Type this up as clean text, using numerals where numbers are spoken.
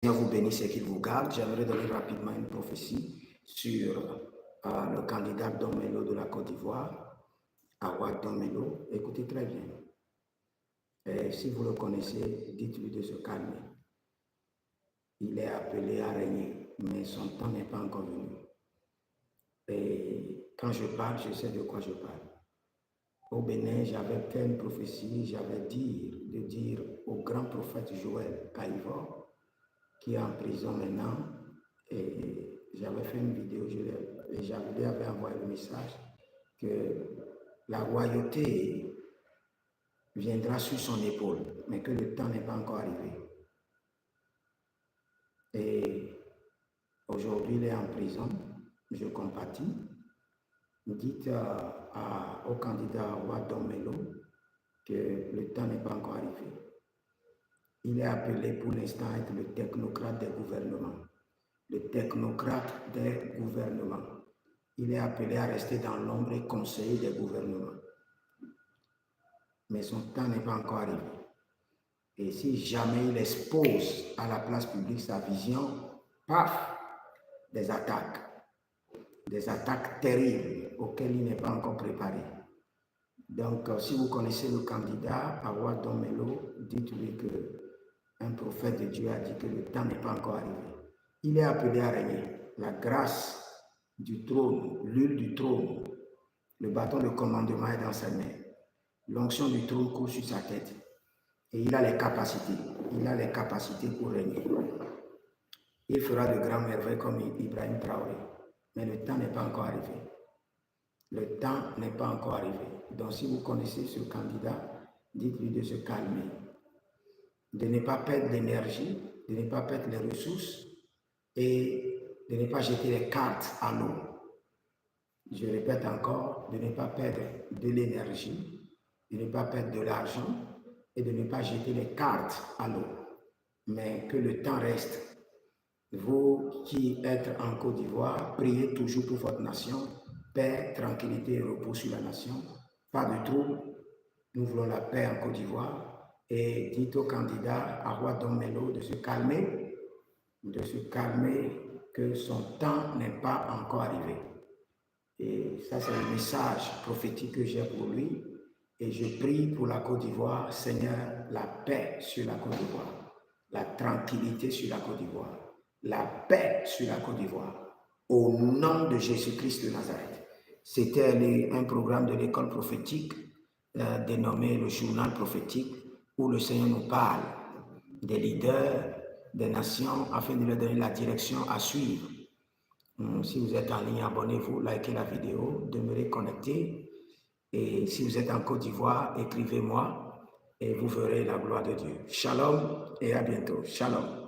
Seigneur vous bénisse et qu'il vous garde. J'aimerais donner rapidement une prophétie sur le candidat Domelo de la Côte d'Ivoire, Awad Domelo. Écoutez très bien. Et si vous le connaissez, dites-lui de se calmer. Il est appelé à régner, mais son temps n'est pas encore venu. Et quand je parle, je sais de quoi je parle. Au Bénin, j'avais fait une prophétie, j'avais dit de dire au grand prophète Joël Caïvor, qui est en prison maintenant, et j'avais fait une vidéo, et j'avais envoyé le message que la royauté viendra sur son épaule, mais que le temps n'est pas encore arrivé. Et aujourd'hui, il est en prison, je compatis. Dites au candidat Wadon Melo que le temps n'est pas encore arrivé. Il est appelé pour l'instant à être le technocrate des gouvernements. Le technocrate des gouvernements. Il est appelé à rester dans l'ombre et conseiller des gouvernements. Mais son temps n'est pas encore arrivé. Et si jamais il expose à la place publique sa vision, paf, des attaques terribles auxquelles il n'est pas encore préparé. Donc, si vous connaissez le candidat, Awad Domelo, dites-lui qu'un prophète de Dieu a dit que le temps n'est pas encore arrivé. Il est appelé à régner. La grâce du trône, l'huile du trône, le bâton de commandement est dans sa main. L'onction du trône coule sur sa tête. Et il a les capacités. Il a les capacités pour régner. Il fera de grands merveilles comme Ibrahim Traoré. Mais le temps n'est pas encore arrivé. Le temps n'est pas encore arrivé. Donc si vous connaissez ce candidat, dites-lui de se calmer, de ne pas perdre l'énergie, de ne pas perdre les ressources et de ne pas jeter les cartes à l'eau. Je répète encore, de ne pas perdre de l'énergie, de ne pas perdre de l'argent et de ne pas jeter les cartes à l'eau. Mais que le temps reste. Vous qui êtes en Côte d'Ivoire, priez toujours pour votre nation. Paix, tranquillité et repos sur la nation. Pas de trouble. Nous voulons la paix en Côte d'Ivoire. Et dites au candidat Awad Domelo de se calmer, que son temps n'est pas encore arrivé. Et ça, c'est le message prophétique que j'ai pour lui. Et je prie pour la Côte d'Ivoire, Seigneur, la paix sur la Côte d'Ivoire, la tranquillité sur la Côte d'Ivoire, la paix sur la Côte d'Ivoire. Au nom de Jésus-Christ de Nazareth. C'était un programme de l'école prophétique dénommé le journal prophétique, où le Seigneur nous parle des leaders, des nations, afin de leur donner la direction à suivre. Si vous êtes en ligne, abonnez-vous, likez la vidéo, demeurez connectés. Et si vous êtes en Côte d'Ivoire, écrivez-moi et vous verrez la gloire de Dieu. Shalom et à bientôt. Shalom.